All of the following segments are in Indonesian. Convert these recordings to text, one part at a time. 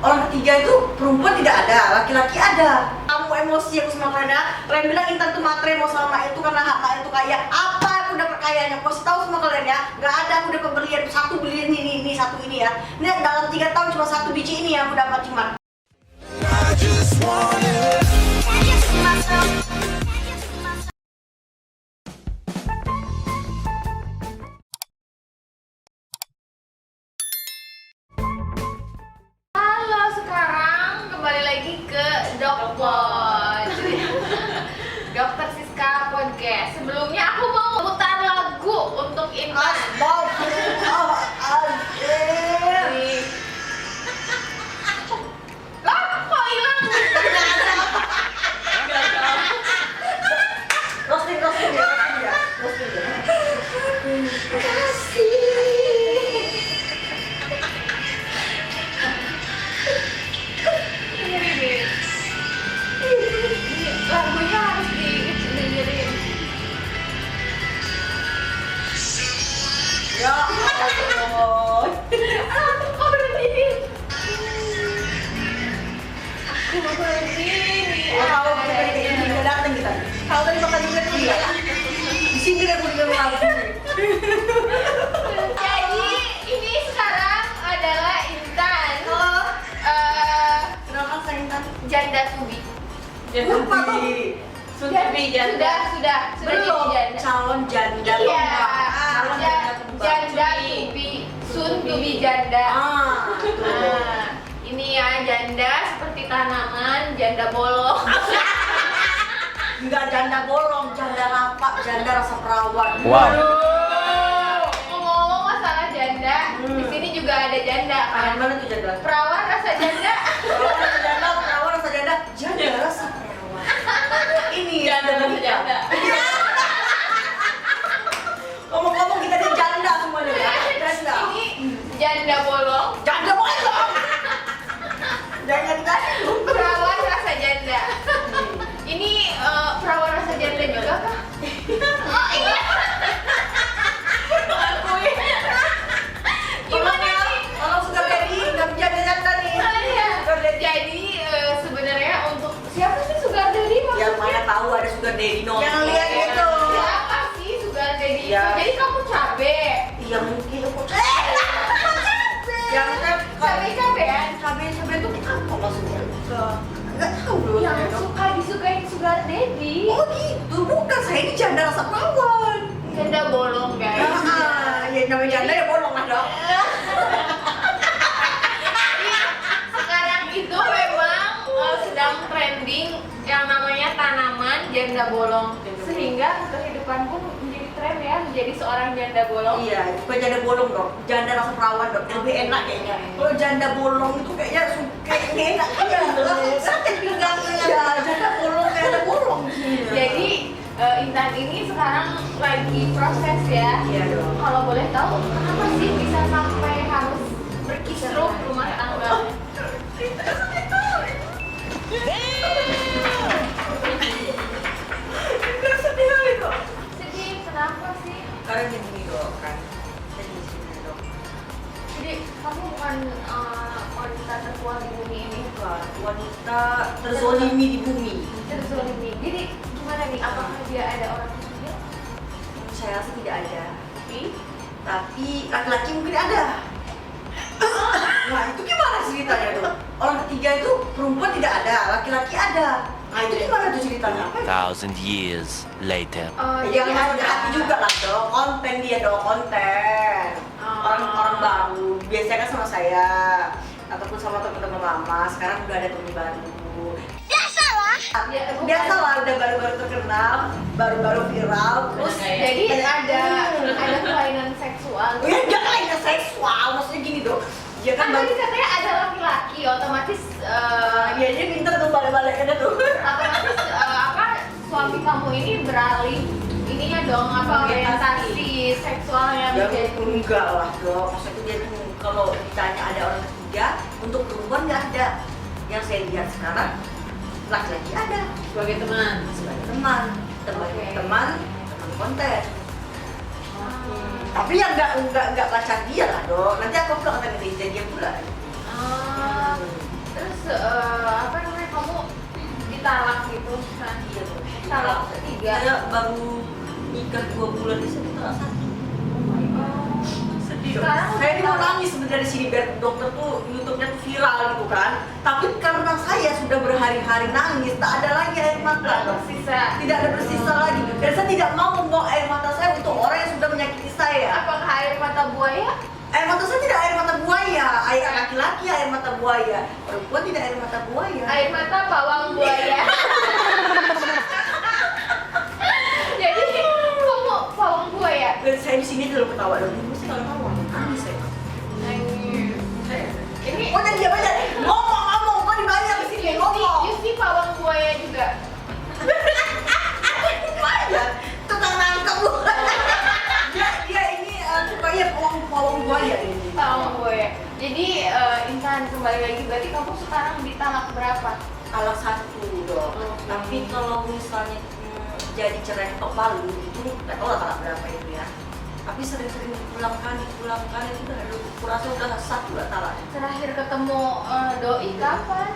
Orang ketiga itu perempuan tidak ada, laki-laki ada. Kamu emosi aku sama kalian ya. Kalian bilang Intan tuh matre mau sama itu karena harta itu kaya. Apa aku dapat kayanya? Aku kasih tahu sama kalian ya. Gak ada aku dapat berlian satu berlian ini satu ini ya. Ini dalam 3 tahun cuma satu biji ini yang aku dapat cuma. Dokter Siska Podcast. Sebelumnya aku mau putar lagu untuk Intan. Lah, kok hilang? Roasting ya. Lagunya harus dengerin. Ya Allah. Kok berhenti? Aku mau berhenti. Kalau kita datang kita. Kalau tadi makan juga dia. Di sini aku juga makan. Jadi ini sekarang adalah Intan. Kenapa saya Intan? Janda Tubi. Lupa tuh. Sudah jadi janda. Calon janda. Iya. Calon janda. Janda Tubi. Soon to be janda. Tuh. Ini ya janda seperti tanaman, janda bolong. Enggak janda bolong, janda lapak, janda rasa perawan. Wow. Ngomong-ngomong masalah janda, di sini juga ada janda kan? Mana tuh janda? Perawan rasa janda. Perawan rasa janda, janda rasa perawan. Ini Janda rasa janda. Ngomong-ngomong kita di janda semuanya ya. Janda. Ini janda bolong. Janda bolong. Jangan dikasih. Perawan rasa janda. Ini perawan rasa janda juga kah? Oh iya. Gimana nih? Kalau sudah jadi nggak bisa janda nih. Iya. Jadi sebenarnya untuk siapa sih sugar daddy maksudnya? Yang mana tahu ada sugar daddy nonton. Yang lihat itu. Siapa sih sugar daddy? Ya. Jadi kamu cabe. Iya mungkin aku. Yang kan Cabe-cabean. cabe itu apa maksudnya? Nggak tahu loh. Yang suka disukain sugar daddy. Oh gitu, bukan saya ini janda rasa perawan. Janda bolong guys. Ya namanya janda ya bolong lah dong. Sekarang itu memang sedang trending yang namanya tanaman janda bolong. Sehingga kehidupan pun menjadi tren ya, menjadi seorang janda bolong. Iya, bukan janda bolong dong, janda rasa perawan dong, lebih enak kayaknya. Kalau janda bolong itu kayaknya kayaknya enak aja, langsung sakit pinggangnya. Ya, janda bolong kayak ada bolong. Jadi Intan ini sekarang lagi proses ya. Iya dong. Kalau boleh tahu kenapa sih bisa sampai harus berkisruh rumah tangga? Sedih kali kok. Sedih, kenapa sih? Karena gini dong kan, sedih dong. Jadi kamu bukan wanita terkuat di bumi ini. Bukan wanita terzolimi di bumi. Terzolimi. Jadi gimana nih? Apakah dia ada orang ketiga? Saya rasa tidak ada. Tapi Tapi laki-laki mungkin ada. Nah itu gimana ceritanya tuh? Orang ketiga itu perempuan tidak ada, laki-laki ada. Nah itu gimana tuh ceritanya? 1,000 years later. Jangan masuk ke hati juga lah dong, konten dia dong, konten. Orang-orang baru, biasanya kan sama saya ataupun sama teman-teman lama, sekarang udah ada teman baru. Biasalah udah baru-baru terkenal, baru-baru viral, terus jadi ada kelainan seksual. ya enggak kelainan seksual, maksudnya gini dong. Dia Kan kan tadi katanya ada laki-laki, otomatis ya dia pinter tuh balik-balikannya tuh. otomatis suami kamu ini beralih ininya dong orientasi seksualnya Ya menjadi enggak lah dong, maksudnya dia tuh kalau ditanya ada orang ketiga, untuk perempuan nggak ada. Yang saya lihat sekarang laki-laki ada sebagai teman. Oke. teman konten. Tapi yang nggak pacar dia lah dong. Nanti aku bilang kata netizen dia pula. baru nikah 2 bulan ini saya minta 1. Sedih dong. Sekarang Saya ini udah mau nangis sebenarnya di sini biar dokter tuh YouTube-nya tuh viral gitu kan. Tapi karena saya sudah berhari-hari nangis, tak ada lagi air mata. tersisa. Tidak ada bersisa lagi. Dan saya tidak mau membuang air mata saya untuk orang yang sudah menyakiti saya. Apakah air mata buaya? Air mata saya tidak air mata buaya, air laki-laki air mata buaya. Perempuan tidak air mata buaya. Air mata bawang buaya. Jadi kamu bawang buaya. Dan saya di sini dulu ketawa dong. Ini sih kalau tawa, nangis saya. Ini Oh dan dia banyak ngomong, kok dibayar di sini ngomong. Yusi bawang buaya juga. Banyak, tukang nangkep lu. Dia ini sukanya pawang buaya ini. Bawang buaya. Jadi Intan kembali lagi, berarti kamu sekarang ditalak berapa? Salah satu dong. Tapi kalau misalnya jadi cerai ketok palu itu nggak tahu lah kalau berapa itu ya. Tapi sering-sering pulang kali itu udah ada, kurasa udah 1 lah talak. Terakhir ketemu doi kapan?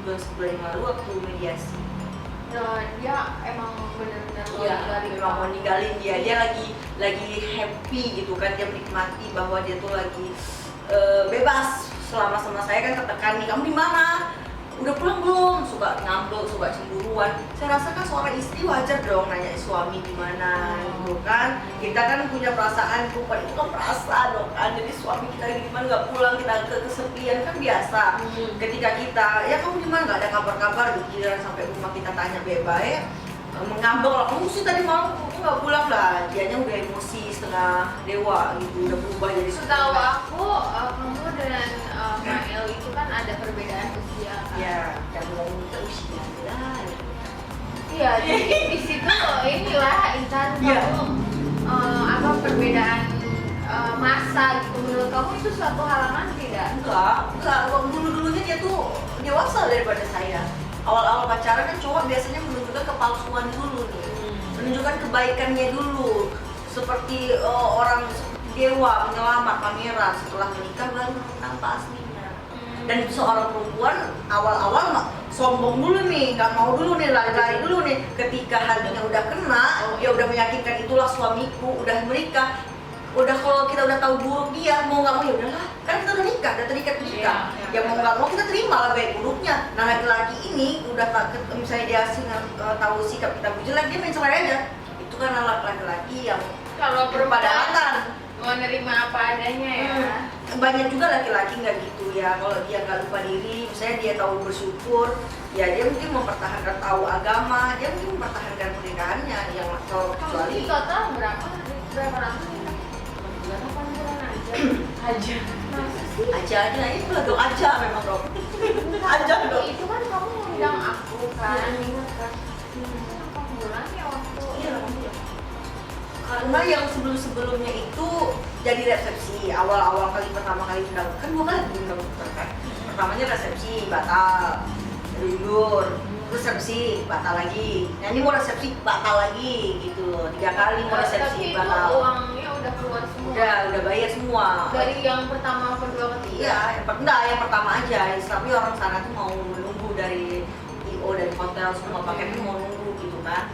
Sebulan yang lalu waktu mediasi. Nah, dia emang benar-benar mau Iya, ninggalin memang mau kamu. ninggalin dia lagi happy gitu kan, dia menikmati bahwa dia tuh lagi bebas selama sama saya kan tertekan nih, kamu di mana? Udah pulang belum? Suka ngambek, suka cemburuan. Saya rasa kan seorang istri wajar dong nanya suami di mana gitu kan. Kita kan punya perasaan, perempuan itu kan perasaan dong kan. Jadi suami kita lagi di mana nggak pulang, kita kesepian kan biasa. Ketika kita, ya kamu di mana nggak ada kabar-kabar, giliran sampai rumah kita tanya baik-baik, mengambek lah, kamu sih tadi malam kamu nggak pulang lah. Dianya udah emosi setengah dewa gitu, udah berubah jadi Setahu aku, kamu dan Mael itu kan ada perbedaan usia kan? ya, dan mau minta usia lah. Iya, jadi di situ inilah Intan Iya. kamu apa perbedaan masa gitu, menurut kamu itu suatu halangan tidak? Enggak, dulu-dulunya dia tuh dewasa daripada saya. Awal-awal pacaran kan cowok biasanya menunjukkan kepalsuan dulu nih, menunjukkan kebaikannya dulu, seperti orang dewa menyelamat pameran. Setelah menikah baru nampak aslinya. Dan seorang perempuan awal-awal sombong dulu nih, nggak mau dulu nih, lari-lari dulu nih. Ketika hatinya udah kena, ya udah meyakinkan itulah suamiku, udah menikah. Udah kalau kita udah tahu buruk dia, mau nggak mau ya udahlah, kan kita udah nikah, udah terikat nikah. Ya mau nggak mau kita terima lah baik buruknya. Nah laki-laki ini udah takut, misalnya dia tahu sikap kita jelek, dia main cerai aja. Itu kan laki-laki yang Kalau perempuan berpadatan. menerima apa adanya ya. Banyak juga laki-laki nggak gitu ya, kalau dia nggak lupa diri, misalnya dia tahu bersyukur, ya dia mungkin mempertahankan, tahu agama, dia mungkin mempertahankan pernikahannya. Yang kalau Kamu kecuali di total berapa lama nikah? 8 bulan aja. Masa sih? aja ini dong aja memang dong. Aja dong. Itu kan kamu ngundang aku kan, ingat kan? 8 bulan ya waktu. Iya, karena yang sebelum-sebelumnya itu jadi resepsi, awal-awal kali pertama kali undang, kan 2 kali diundang kan. Pertamanya resepsi batal, mundur, resepsi batal lagi. Nah ini mau resepsi batal lagi gitu, 3 kali mau Tapi resepsi itu batal. uangnya udah keluar semua. Udah bayar semua. Dari yang pertama, kedua, ketiga. Iya, yang pertama aja. Tapi orang sana tuh mau menunggu dari IO dari hotel semua paketnya mau nunggu gitu kan.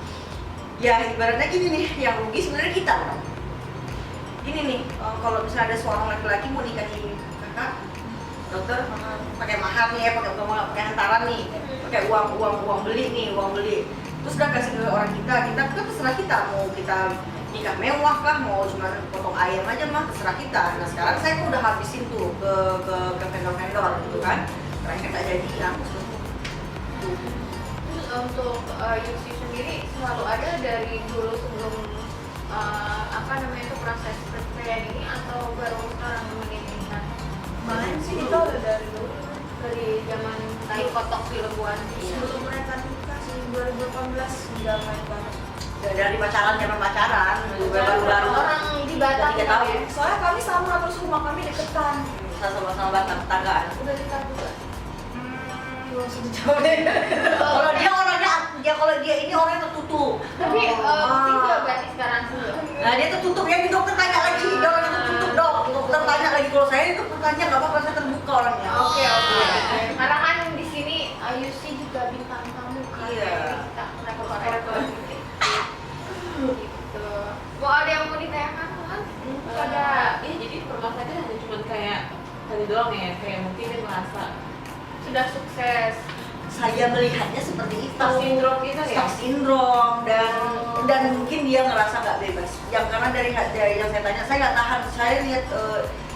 Ya ibaratnya gini nih, yang rugi sebenarnya kita kan. Gini nih, kalau misalnya ada seorang laki-laki mau nikahin kakak, dokter pakai mahar nih ya, pakai hantaran nih, pakai uang beli nih, uang beli. Terus udah kasih ke orang kita kan terserah kita mau kita nikah mewah kah, mau cuma potong ayam aja mah terserah kita. Nah sekarang saya udah habisin tuh ke vendor-vendor gitu kan, terakhir nggak jadi hapus tuh. Untuk Yusi sendiri selalu ada dari dulu sebelum itu proses perceraian ini atau baru sekarang nemenin Intan? Main sih itu udah dari dulu, Dari zaman tadi kotok film buan. sebelum mereka nikah sih 2018 udah main banget. Dari zaman pacaran, baru-baru Orang di Batam 3 tahun. ya? Soalnya kami sama terus rumah kami deketan. Sama-sama tetanggaan. Udah nikah juga. Belum sejauh deh. Kalau dia ini orang yang tertutup. Tapi Oh. tinggal berarti sekarang sudah. Nah dia tertutup ya, dokter tanya lagi, dia orang itu tutup dok. Dokter tanya lagi, kalau saya itu bertanya nggak apa-apa, saya terbuka orangnya. Oke. Karena kan di sini Yusi juga bintang tamu kan. Iya. Kita rekor-rekor. gitu doang ya, kayak mungkin dia merasa sudah sukses. Saya melihatnya seperti itu. Star syndrome gitu ya? Star syndrome dan mungkin dia ngerasa nggak bebas. Yang karena dari yang saya tanya, saya nggak tahan. Saya lihat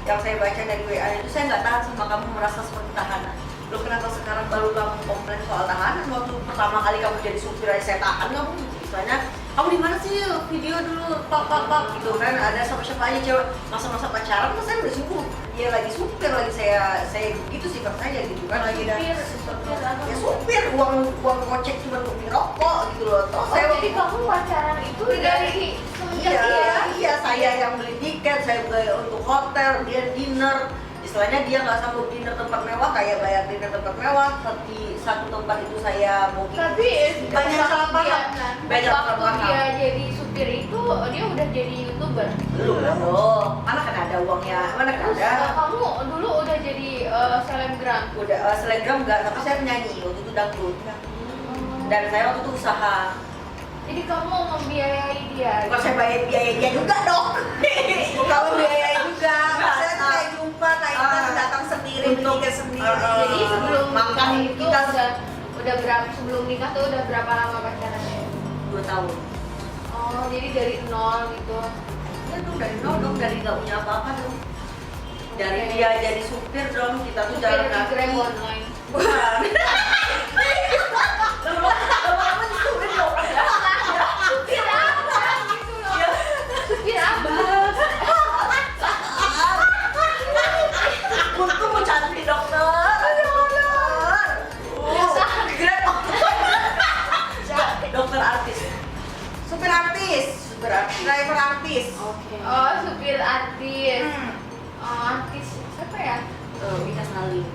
yang saya baca dari WA itu, saya nggak tahan sama kamu merasa seperti tahanan. Loh kenapa sekarang baru kamu komplain soal tahanan? Waktu pertama kali kamu jadi supir aja saya tahan kamu. Misalnya, kamu di mana sih? Video dulu, pak gitu kan. Ada siapa aja cewek masa-masa pacaran, kan saya udah suruh dia lagi supir, lagi saya begitu sikap saya gitu kan, lagi Supir apa? ya supir, uang gocek cuma untuk beli rokok gitu loh. Toh saya Jadi kamu pacaran itu dari semenjak iya, saya yang beli tiket, saya beli untuk hotel, dia dinner. Istilahnya dia nggak sanggup dinner tempat mewah, kayak bayar dinner tempat mewah. Tapi satu tempat itu saya mau Tapi banyak salah paham. Banyak salah waktu paham. dia jadi supir itu dia udah jadi YouTuber. Belum dong, mana kan ada uangnya, mana kan Terus ada. kamu dulu udah jadi selebgram. Udah selebgram enggak, tapi saya penyanyi waktu itu dangdut. Dan saya waktu itu usaha. Jadi kamu membiayai dia. Kalau saya bayar biaya dia juga dong. Kamu biayai juga. Saya tuh Ah, kayak jumpa, kayak kita datang sendiri, beli Untuk- tiket sendiri. Jadi sebelum makan nikah itu kita udah berapa, sebelum nikah tuh udah berapa lama pacarannya? 2 tahun. Oh, jadi dari nol gitu. Ya dong dari nol dong, dari nggak punya apa-apa dong. Dari dia jadi supir dong, kita tuh jalan Dari kaki. Grab online. Bukan. Lama-lama disupir dong. Supir apa gitu loh? Supir apa? Untung mau cantik dokter. Dokter artis. Supir artis, Supir artis. driver artis. Oh, supir artis. Hmm. Oh, artis siapa ya? Wika Salim.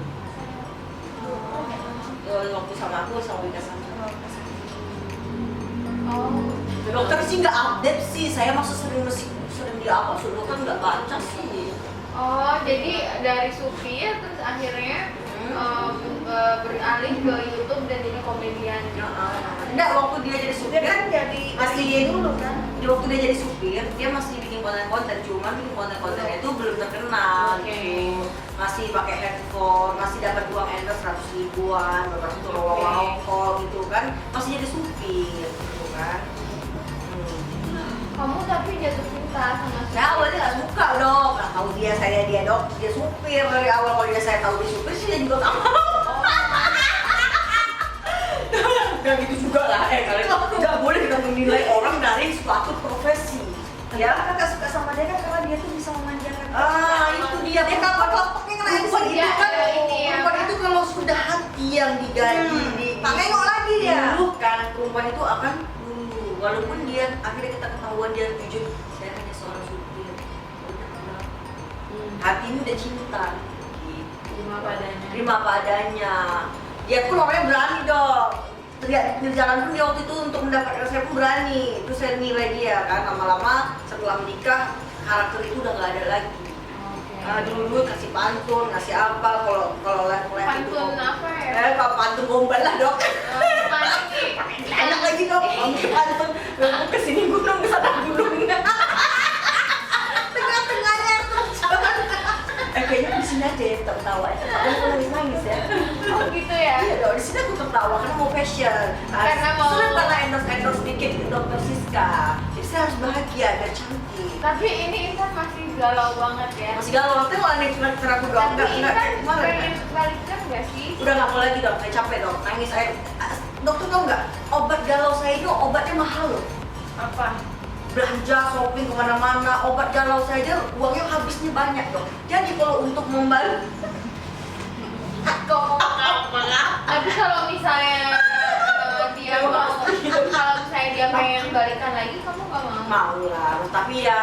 Waktu sama aku sama Wika Salim. Oh, Dokter sih nggak update sih, saya maksud sering di apa, dokter nggak baca sih. oh, jadi dari supir terus akhirnya beralih ke YouTube dan jadi komedian. Enggak, waktu dia jadi supir Dia kan jadi masih dulu kan. waktu dia jadi supir, dia masih bikin konten-konten, cuma bikin konten-kontennya itu belum terkenal Oke. gitu. Masih pakai headphone, masih dapat uang endorse 100 ribuan, beberapa itu rokok gitu kan, masih jadi supir gitu kan. Kamu tapi jatuh cinta sama supir. Saya awalnya nggak suka dong, nggak tahu dia dok, dia supir dari awal. Kalau saya tahu dia supir sih dia juga nggak mau. Dan itu juga lah, kalian nggak boleh kita menilai orang dari suatu profesi. Ya, kakak suka sama dia kan karena dia tuh bisa memanjakan. Itu dia. Dia kelapa-kelapaknya ngelain Perempuan itu Iya, kan, ada ini ya. perempuan itu kalau sudah hati yang digaji, Tak nengok lagi dia. dulu kan perempuan itu akan walaupun dia akhirnya kita ketahuan dia jujur, saya hanya seorang supir. Hatimu udah cinta. Gitu. Terima apa adanya. Dia pun orangnya berani dong. Terlihat di jalan pun dia waktu itu untuk mendapatkan saya pun berani. Terus saya nilai dia kan, lama-lama setelah menikah karakter itu udah nggak ada lagi. Dulu kasih pantun, kasih apa, kalau level itu Pantun apa ya? kalau pantun gombal lah dok. Pantun. Enak lagi dok, kamu pantun kesini gunung, kesana gunung. Tengah-tengahnya tuh. Kayaknya di sini aja ya tertawa. Aku nangis ya. Oh gitu ya? Iya dong, di sini aku tertawa karena mau fashion. Karena mau- Sudah pernah endorse dikit ke dokter Siska. Jadi saya harus bahagia dan cantik. Tapi ini Intan masih galau banget ya. Masih galau, nanti kalau aneh terakhir aku dong. Tapi Intan Kemarin kan? pengen balikan nggak sih? Udah nggak mau lagi dok, saya capek dok, nangis saya. Dokter tau nggak, obat galau saya itu obatnya mahal loh. Apa? Belanja, shopping kemana-mana, obat galau saya aja uangnya habisnya banyak dok. Jadi kalau untuk membantu, Tapi kalau misalnya dia mau, kalau misalnya dia pengen balikan lagi, kamu nggak mau? mau lah. Tapi ya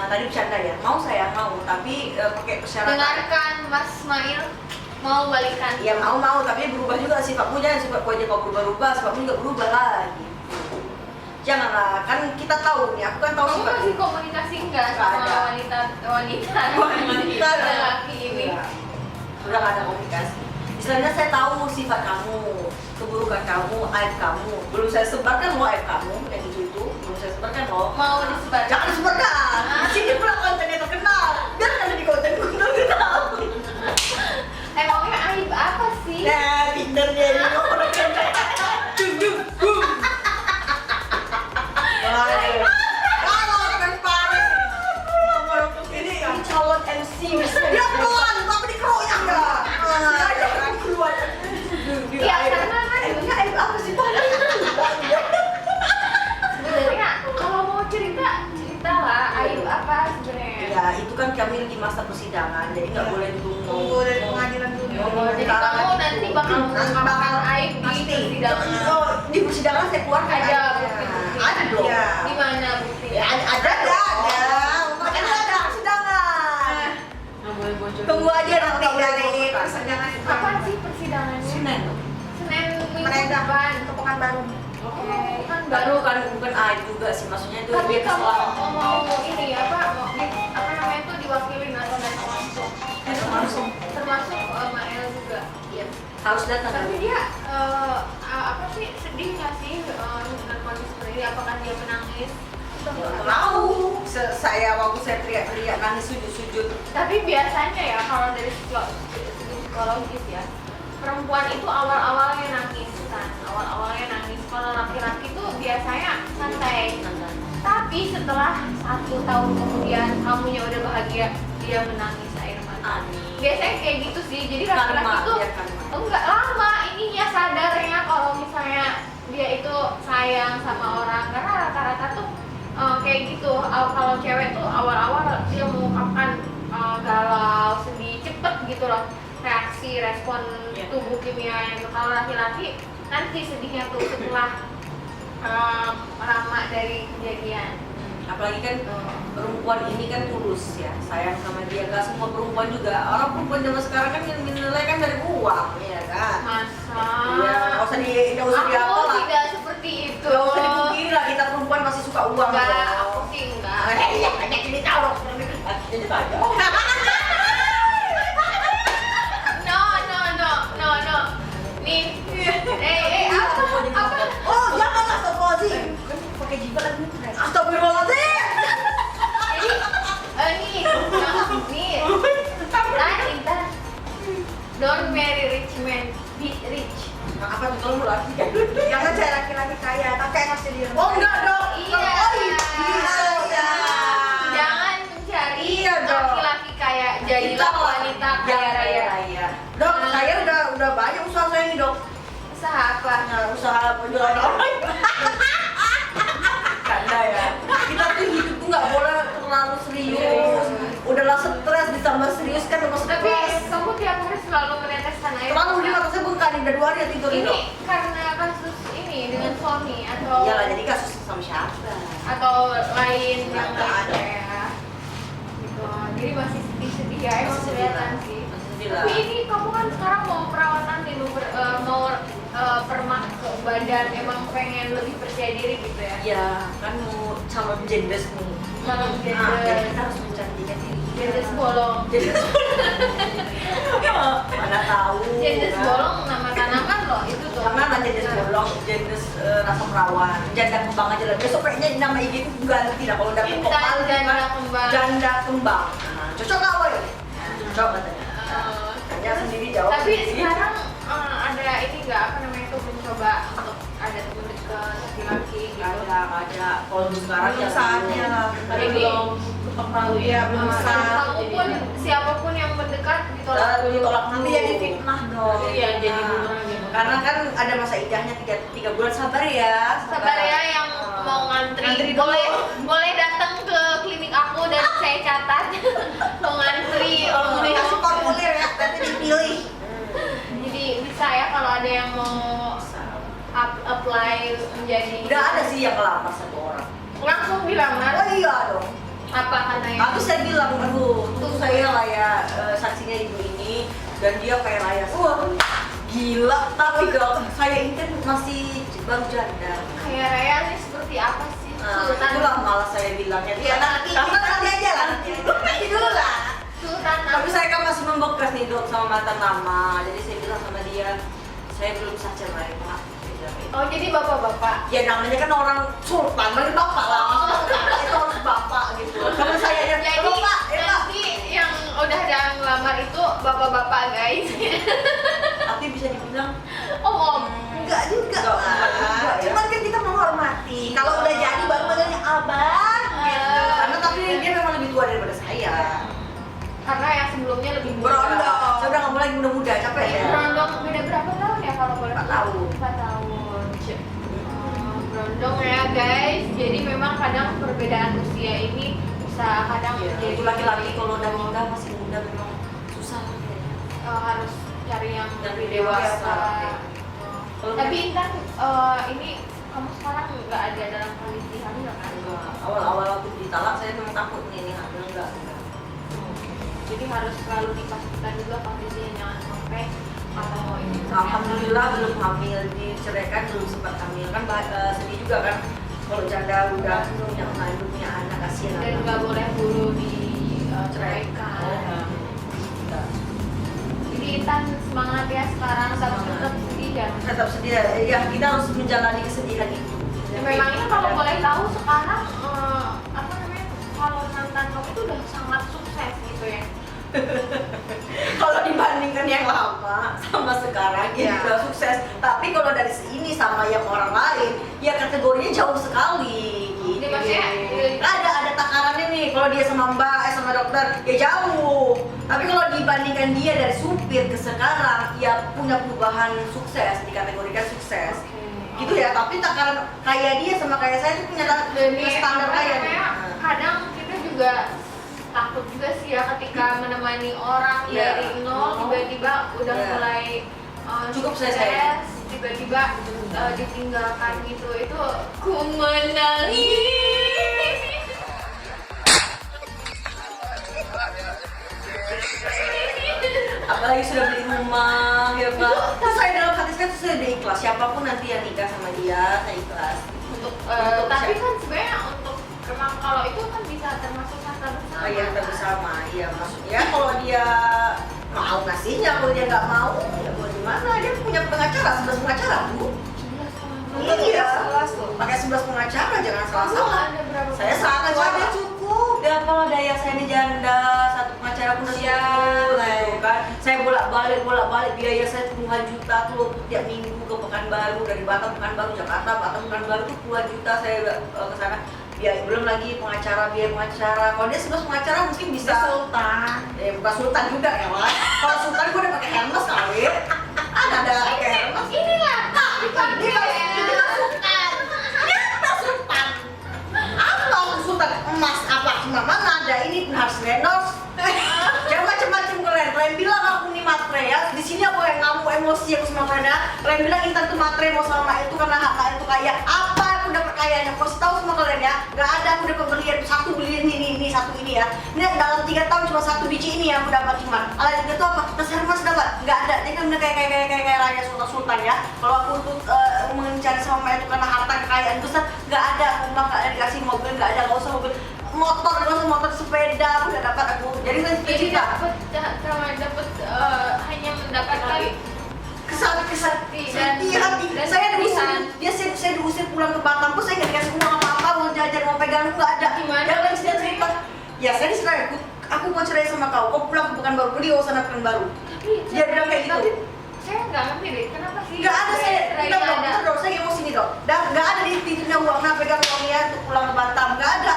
tadi bercanda ya, mau saya mau, tapi pakai persyaratan. Dengarkan Mas Mail, mau balikan? Ya mau, tapi berubah juga sifatmu, jangan sifatku aja kau berubah-ubah, sifatmu juga berubah lah gitu. Janganlah, kan kita tahu nih, aku kan tahu Kamu sifat masih komunikasi nggak Nggak sama ada. wanita laki ini? Iya. Udah nggak ada komunikasi. Istilahnya saya tahu sifat kamu, keburukan kamu, aib kamu. Belum saya sebarkan loh aib kamu, yang itu belum saya sebarkan loh. Mau disebar? Jangan disebarkan. Di sini pula kontennya terkenal. Biar ada di konten terkenal. sih. Nah, pinter dia ini orang keren. Dung. Kalau kan Paris ini calon MC dia keluar tapi dikeroyak enggak? Dia kan keluar. Ya karena kan Aib apa sih Pak? sebenarnya kalau mau cerita lah aib apa sebenarnya. Ya itu kan kami lagi masa persidangan jadi nggak boleh Tunggu dari pengadilan dulu. Oh, jadi kamu nanti bakal mengungkapkan aib di persidangan. Oh, di persidangan saya keluarkan Ada aibnya. bukti-bukti. Ada dong. Iya. Di mana buktinya? Ya, ada. Makanya ada persidangan. Tunggu aja nanti dari persidangan itu. Kapan sih persidangannya? Senin. Senin minggu Mereka depan. ke Pekanbaru. Oke, kan Baru kan bukan aib juga sih maksudnya itu Tapi dia kamu kesalahan. mau ini apa namanya itu diwakilin atau datang langsung? Termasuk Mael juga. Iya. Harus datang. Tapi dia apa sih sedih nggak sih dengan kondisi seperti ini? Apakah dia menangis? Tahu. Saya waktu saya teriak-teriak nangis sujud-sujud. Tapi biasanya ya kalau dari psikologis ya, perempuan itu awal-awalnya nangis kan, awal-awalnya nangis. Kalau laki-laki tuh biasanya santai. Tapi setelah 1 tahun kemudian kamunya udah bahagia, dia menangis air mata. Biasanya kayak gitu sih. Jadi laki-laki tuh enggak lama ininya sadarnya kalau misalnya dia itu sayang sama orang, karena rata-rata tuh kayak gitu. Kalau cewek tuh awal-awal dia mengungkapkan galau, sedih, cepet gitu loh reaksi, respon tubuh kimianya. Kalau laki-laki nanti sedihnya tuh setelah lama dari kejadian. Apalagi kan perempuan ini kan tulus ya, sayang sama dia. Gak semua perempuan juga. Orang perempuan zaman sekarang kan yang dinilai kan dari uang, ya kan? Masa? Iya, nggak usah diapa Aku lah. tidak seperti itu. Gak usah dipungkiri lah, kita perempuan masih suka uang. Enggak, aku sih enggak. Iya, banyak ini tahu. Jadi tanya. No. Nih, apa? Oh, jangan astagfirullahaladzim. Pakai jibat lagi. Astagfirullahaladzim. Jadi, Intan, don't marry rich man, be rich. Apa tuh kalau lagi? Jangan cari laki-laki kaya, tapi yang masih dia. Oh enggak dong. Iya. Iya. Jangan mencari Iya dong. laki-laki kaya, jadilah wanita kaya raya. Dok, saya udah banyak usaha saya ini, Dok. Usaha apa? Nah, usaha penjualan online. Canda ya. Kita tuh hidup tuh nggak boleh terlalu serius. Udahlah stres ditambah serius kan tambah Tapi stres. kamu tiap hari selalu meneteskan air Terlalu di mata. mata saya bengkak nih, udah 2 hari ya tidur Ini Dok. karena kasus ini dengan suami atau Iyalah, jadi kasus sama siapa? atau lain yang Nggak lain ada. ya. Gitu. Jadi masih sedih-sedih ya, emang Masih sedih kelihatan lah. sih. Masih sedih lah. Tapi ini kamu kan sekarang mau perawatan nih, mau permak ke badan, emang pengen lebih percaya diri gitu ya. Iya, kan mau calon jendes nih. Calon Nah, jadi jendes. kita harus mencantikkan diri. Jendes bolong. Jendes. Mana tahu. Jendes kan? bolong nama tanaman loh itu tuh. Jangan jendes bolong, jendes rasa perawan, janda kembang aja lah. Besok kayaknya nama IG itu ganti lah kalau udah Intan kepal janda kembang. Janda kembang. Nah, cocok nggak woy? Cocok katanya. Tanya sendiri jawab. Tapi sendiri. sekarang ada ini nggak apa namanya itu mencoba untuk ada temen dekat laki-laki gitu. ada. Kalau untuk sekarang Belum ya saatnya lah. Jadi belum keperlu ya belum saat. kamu pun siapapun yang mendekat ditolak dulu. ditolak Nanti jadi fitnah dong. Iya jadi bumerang gitu. Karena kan ada masa idahnya 3 bulan, sabar ya. Sabar ya yang mau ngantri, dulu. boleh datang ke klinik aku dan saya catat mau ngantri. Udah kasih formulir ya, nanti dipilih. Jadi bisa ya kalau ada yang mau apply menjadi. Udah ada sih yang ngelamar 1 orang. Langsung bilang kan? Oh iya dong. Apa katanya? Aku saya bilang, aduh, tuh saya lah ya saksinya ibu ini dan dia kayak layas. Wah, gila. Tapi dong, saya ini kan masih baru janda. Kayak Raya nih seperti apa sih? Sultan. Itulah malah saya bilangnya. Ya nanti aja lah. Nanti dulu lah. Sultan. Tapi saya kan masih membekas nih dok sama mantan lama. Jadi saya bilang sama dia, saya belum bisa cerai pak. Dia bilang gitu. Oh jadi bapak-bapak. Ya namanya kan orang sultan, manggil bapak lah. Maksudnya itu harus bapak gitu. Kalau saya ya, Jadi bapak, ya pak. nanti yang udah ada ngelamar itu bapak-bapak guys. Tapi bisa dong ya guys. Jadi memang kadang perbedaan usia ini bisa kadang Jadi jadi laki-laki kalau udah muda masih muda memang susah kayaknya. harus cari yang Lebih dewasa. Tapi Intan ini kamu sekarang nggak ada dalam kondisi hamil kan? Awal-awal waktu ditalak saya memang takut nih hamil enggak. Jadi harus selalu dipastikan juga kondisinya, jangan sampai kalau ini Alhamdulillah belum hamil, diceraikan belum sempat hamil kan sedih juga kan kalau janda udah punya mengandung punya anak kasihan. dan nggak boleh buru diceraikan. Jadi Intan semangat ya sekarang, tapi tetap sedih ya. Tetap sedih ya, kita harus menjalani kesedihan itu. Ya, memangnya kalau boleh tahu sekarang apa namanya, kalau mantan kamu itu udah sangat sukses gitu ya? Kalau dibandingkan yang lama sama sekarang ya udah sukses. Tapi kalau dari sini sama yang orang lain, ya kategorinya jauh sekali. Jadi maksudnya Ada takarannya nih. Kalau dia sama Mbak, sama dokter, ya jauh. Tapi kalau dibandingkan dia dari supir ke sekarang, ya punya perubahan sukses, dikategorikan sukses. Gitu ya. Tapi takaran kayak dia sama kayak saya itu punya standar kayak dia. Kadang kita juga takut juga sih ya ketika menemani orang Iya. dari nol tiba-tiba udah Iya. mulai Cukup sukses, saya. tiba-tiba ditinggalkan gitu, itu ku menangis. Apalagi sudah beli rumah, ya Pak. Terus saya dalam hati saya tuh saya udah ikhlas. Siapapun nanti yang nikah sama dia, saya ikhlas. Untuk Untuk tapi siapa? kan sebenarnya untuk memang kalau itu kan bisa termasuk harta bersama. Oh iya, kita bersama. Iya, maksudnya kalau dia mau ngasihnya, kalau dia nggak mau, ya mau gimana? Dia punya pengacara, 11 pengacara, Bu. Iya, pakai 11 pengacara, jangan salah-salah. Ada berapa? Saya sangat ada cukup. Ya kalau daya saya ini janda, satu pengacara pun udah cukup, gitu kan. Saya bolak-balik biaya saya puluhan juta tuh tiap minggu ke Pekanbaru, dari Batam Pekanbaru, Jakarta, Batam Pekanbaru tuh puluhan juta saya ke sana. Biaya belum lagi biaya pengacara. Kalau dia 11 pengacara mungkin bisa Sultan. bukan sultan juga ya, Mas. Kalau sultan gue udah pakai Hermes kali. Ada pakai Hermes. Inilah Ini sultan. Apa sultan? Apa sultan? Emas apa? Cuma mana ada ini harus renos. Jangan macam-macam kalian. Kalian bilang aku nih matre ya. Di sini aku yang ngamuk emosi aku sama kalian ya. Kalian bilang Intan tuh matre mau sama itu karena hak itu kaya. Apa aku dapat kayanya? Aku kasih tahu sama kalian ya. Gak ada aku dapat belian satu belian ini satu ini ya. Ini dalam 3 tahun cuma satu biji ini yang aku dapat cuma. Alat itu apa? Tas Hermes dapat? Gak ada. Dia kan udah kayak raja sultan ya. Kalau aku untuk mencari sama itu karena harta kekayaan besar, gak ada. Rumah gak ada, dikasih mobil gak ada, gak usah mobil. Motor sepeda aku udah dapat aku. Jadi kan jadi cita dapat hanya mendapatkan kesakti dan hati. Saya diusir, saya diusir pulang ke Batam pun saya nggak dikasih uang apa-apa, uang jajan, mau pegang nggak ada. Gimana? Dia kan cerita, ya saya dicerai, aku mau cerai sama kau pulang ke Pekanbaru, pergi ke sana Pekanbaru. Dia bilang kayak gitu. Saya nggak ngerti deh kenapa sih Nggak ada saya, tidak bentar dong, saya emosi nih dong. Nggak ada di pintunya uang, nah pegang uangnya untuk pulang ke Batam, nggak ada.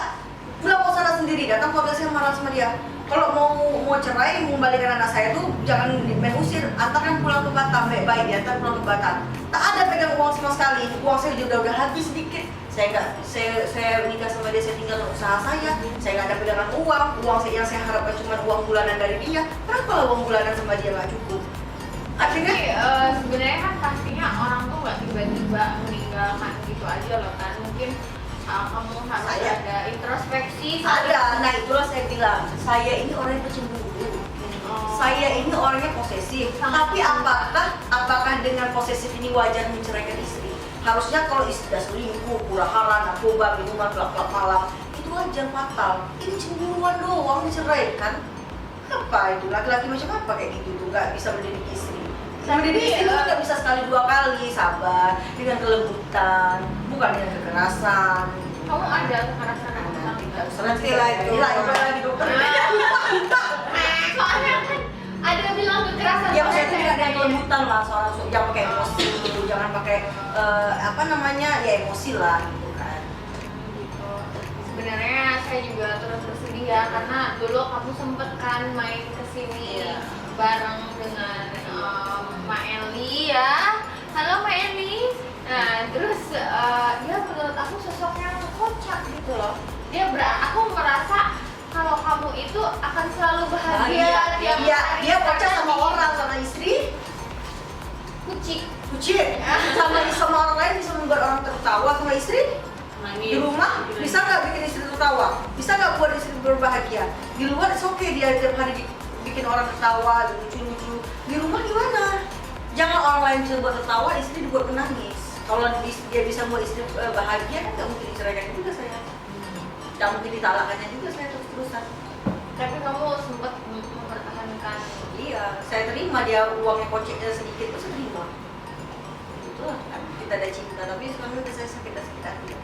Pulang ke sana sendiri, datang keluarga saya marah sama dia. Kalau mau cerai, mau balikan anak saya tuh jangan main usir, antarkan pulang ke Batam, baik-baik dia, antar pulang ke Batam. Tak ada pegang uang sama sekali, uang saya udah habis sedikit. Saya nikah sama dia, saya tinggal usaha saya nggak ada pegangan uang yang saya harapkan cuma uang bulanan dari dia. Kenapa uang bulanan sama dia nggak cukup? Akhirnya sebenarnya kan pastinya orang tuh nggak tiba-tiba meninggalkan gitu aja loh kan, mungkin kamu harus ada introspeksi ada. Nah itulah saya bilang, saya ini orang yang pecemburu. Saya ini orangnya posesif. Tapi apakah dengan posesif ini wajar menceraikan istri? Harusnya kalau istri sudah selingkuh, hura-hara, narkoba, minuman, gelap-gelap malam, itu wajar, fatal. Ini cemburuan doang diceraikan. Apa itu? Laki-laki macam apa kayak gitu tuh nggak bisa mendidik istri? Mendidik istri itu nggak bisa sekali 2 kali, sabar dengan kelembutan, bukan dengan kekerasan. kamu ada kekerasan Nanti lah itu. Lagi dokter. soalnya kan ada bilang kekerasan Ya maksudnya tidak ada kelembutan lah, seorang jangan pakai emosi gitu, jangan pakai ya emosi lah gitu kan. gitu. Sebenarnya saya juga terus bersedih ya karena dulu kamu sempet kan main kesini bareng dengan Mbak Eli ya. Halo Mbak Eli. Nah terus ya menurut selalu bahagia tiap Dia hari. dia pacar Karena sama dia orang, sama istri, kucing. kucing, sama orang lain bisa membuat orang tertawa, sama istri di rumah bisa nggak bikin istri tertawa, bisa nggak buat istri berbahagia. Di luar it's okay dia tiap hari bikin orang tertawa, lucu-lucu. Di rumah gimana? Jangan orang lain bisa buat tertawa, istri dibuat menangis. Kalau dia bisa buat istri bahagia kan nggak mungkin diceraikan juga saya. Nggak mungkin ditalakannya juga saya terus-terusan. Tapi kamu sempat mempertahankan. Iya, saya terima dia uangnya koceknya sedikit tuh saya terima. Itulah kan kita ada cinta, tapi sekarang udah saya sakit hati.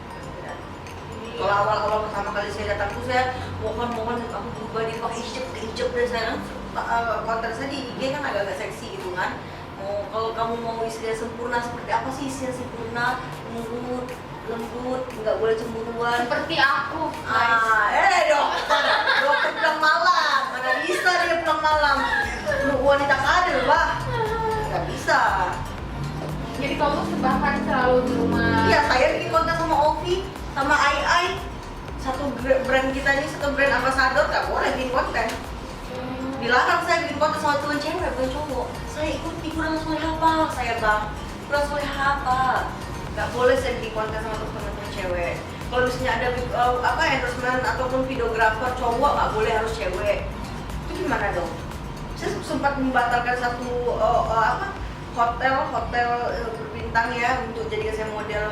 Kalau awal-awal pertama kali saya datang tuh saya mohon aku berubah dia pakai hijab dan saya konten saya di IG kan agak-agak seksi gitu kan. Kalau kamu mau istri yang sempurna seperti apa sih istri yang sempurna? Lembut, nggak boleh cemburuan. Seperti aku. Dokter pulang malam, mana bisa dia pulang malam? Wanita kader lah, nggak bisa. Jadi kamu bahkan selalu di rumah. Iya, saya bikin konten sama Ovi, sama Ai. Satu brand kita ini, satu brand ambasador, nggak boleh bikin konten. Dilarang saya bikin konten sama teman cewek, bukan cowok. Saya ikuti kurang soleha saya bang, kurang soleha apa? Nggak boleh saya bikin konten sama teman-teman cewek. Kalau misalnya ada endorsement ataupun videografer cowok nggak boleh harus cewek. Itu gimana dong? Saya sempat membatalkan satu hotel berbintang ya untuk jadikan saya model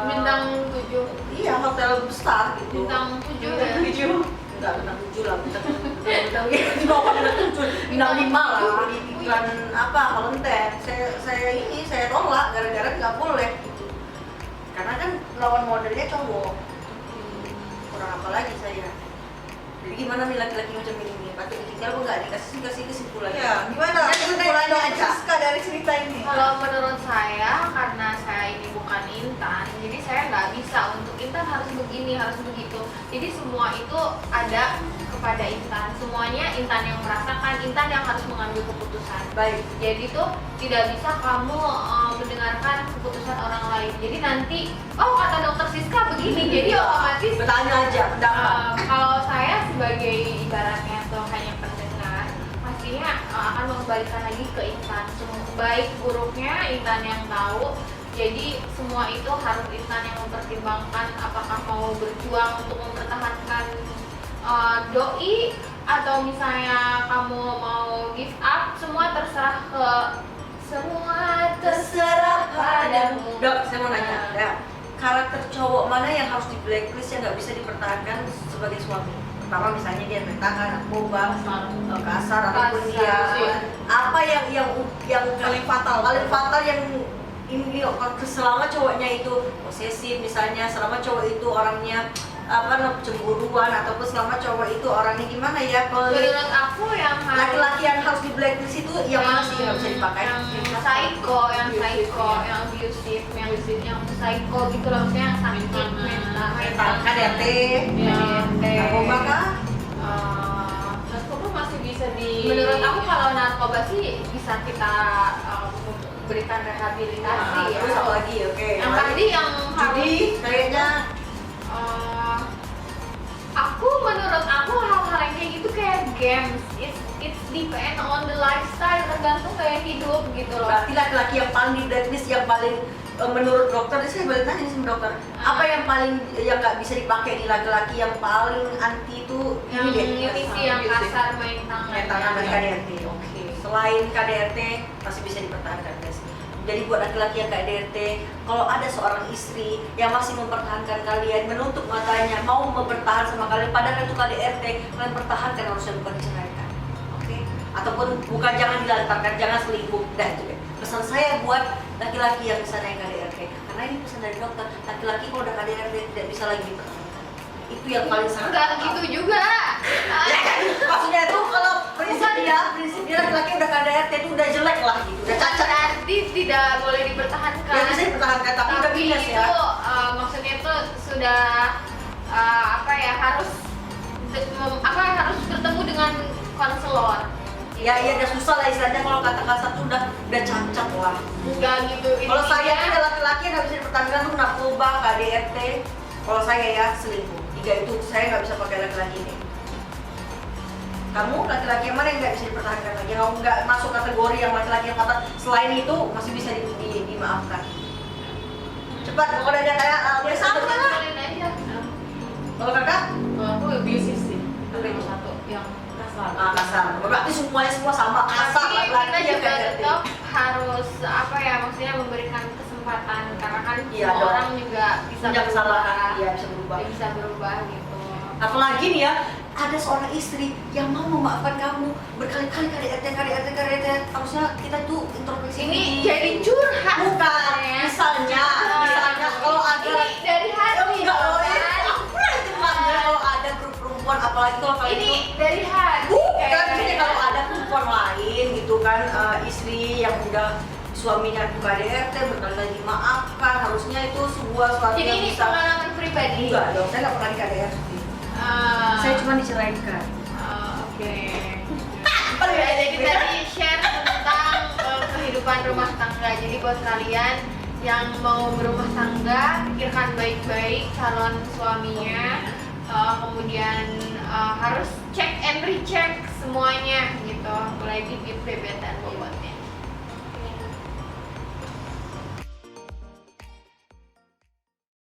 Bintang 7. Iya, hotel besar gitu. Bintang 7 ya. Enggak, bintang 7 lah, bintang 7, bintang 5 lah di iklan Valentine. Saya tolak gara-gara nggak boleh gitu. Karena kan lawan modelnya cowok. Kurang apa lagi saya. Jadi gimana nih laki-laki macam ini? Patut ditinggal apa enggak? Dikasih kesimpulannya. Ya, gimana? Kesimpulannya aja. Siska dari cerita ini. Kalau menurut saya, karena saya ini bukan Intan, jadi saya nggak bisa untuk Intan harus begini, harus begitu. Jadi semua itu ada kepada Intan. Semuanya Intan yang merasakan, Intan yang harus mengambil keputusan. Baik. Jadi itu tidak bisa kamu mendengarkan keputusan orang lain. Jadi nanti, kata dokter Siska begini, jadi otomatis Bertanya aja pendapat. kalau saya sebagai ibaratnya atau hanya pendengar, pastinya akan mengembalikan lagi ke Intan. Baik buruknya Intan yang tahu. Jadi semua itu harus Intan yang mempertimbangkan apakah mau berjuang untuk mempertahankan doi atau misalnya kamu mau give up, semua terserah padamu. Dok, saya mau nanya, ya, karakter cowok mana yang harus di blacklist yang nggak bisa dipertahankan sebagai suami? Pertama misalnya dia menentang narkoba, kasar ataupun dia apa yang paling fatal yang ini selama cowoknya itu posesif misalnya, selama cowok itu orangnya cemburuan ataupun selama cowok itu orangnya gimana ya? Menurut aku yang Laki-laki yang harus di blacklist itu yang mana sih yang bisa dipakai? Yang psycho, yang abusive, yang psycho gitu loh, maksudnya yang sakit mental. KDRT, narkoba kah? Narkoba masih bisa menurut aku kalau narkoba sih bisa kita berikan rehabilitasi ya. Terus apa lagi? Oke. Yang tadi yang judi kayaknya menurut aku hal-hal yang kayak gitu kayak games, it's depend on the lifestyle, tergantung gaya hidup gitu loh. Berarti laki-laki yang paling di blacklist yang paling menurut dokter, saya balik nanya sama dokter, apa yang paling yang nggak bisa dipakai di laki-laki yang paling anti itu yang ini ini sih yang kasar main tangan dan KDRT. Oke. Selain KDRT masih bisa dipertahankan guys. Jadi buat laki-laki yang KDRT, kalau ada seorang istri yang masih mempertahankan kalian, menutup matanya, mau mempertahan sama kalian, padahal itu KDRT, kalian pertahankan, harusnya bukan diceraikan. Oke? Ataupun bukan jangan dilantarkan, jangan selingkuh. Dah itu deh. Pesan saya buat laki-laki yang di sana yang KDRT, karena ini pesan dari dokter, laki-laki kalau udah KDRT tidak bisa lagi dipertahankan. Itu yang paling sangat enggak gitu juga. Ya kan? Maksudnya itu kalau prinsip dia laki-laki udah KDRT itu udah jelek lah gitu, udah cacat. Berarti tidak boleh dipertahankan. Ya bisa dipertahankan tapi udah minus itu ya. Maksudnya itu sudah harus harus bertemu dengan konselor. Ya udah susah lah istilahnya, kalau kata kasar tuh udah cacat lah. Enggak gitu. Kalau saya ada laki-laki yang nggak bisa dipertahankan tuh narkoba, KDRT. Kalau saya ya selingkuh. 3 itu saya nggak bisa pakai laki-laki ini. Kamu laki-laki yang mana yang nggak bisa dipertahankan lagi? Yang nggak masuk kategori yang laki-laki yang kata selain itu masih bisa dimaafkan. Cepat, kalau ada kayak dia sama lah. Kalian aja. Kalau kakak? Kalau aku abusive sih. Itu yang satu yang kasar. Kasar. Berarti semuanya semua sama kasar. Tapi kita Laki-laki yang juga kayak tetap harus apa ya, maksudnya memberikan kesempatan karena kan Iya, semua dong. orang juga bisa punya kesalahan, berubah. iya bisa berubah. Dia bisa berubah gitu. Apalagi nih ya, ada seorang istri yang mau memaafkan kamu berkali-kali KDRT. Harusnya kita tuh introspeksi. Ini jadi curhat. Bukan, sebenarnya. misalnya kalau ada ini dari hati. enggak loh, kan? aku pernah tempatnya kalau ada grup perempuan, apalagi kalau kalian Ini itu dari hati. bukan, kayaknya. jadi kalau ada perempuan lain gitu kan, istri yang udah suaminya KDRT berkali-kali dimaafkan, harusnya itu sebuah suatu Jadi yang ini bisa. pengalaman pribadi. Enggak dong, saya nggak pernah di KDRT. Saya cuma diceraikan. Oke. Apa ya, Jadi tadi share tentang kehidupan rumah tangga. Jadi buat kalian yang mau berumah tangga, pikirkan baik-baik calon suaminya. Kemudian harus cek and recheck semuanya gitu. Mulai bibit bebetan bobotnya.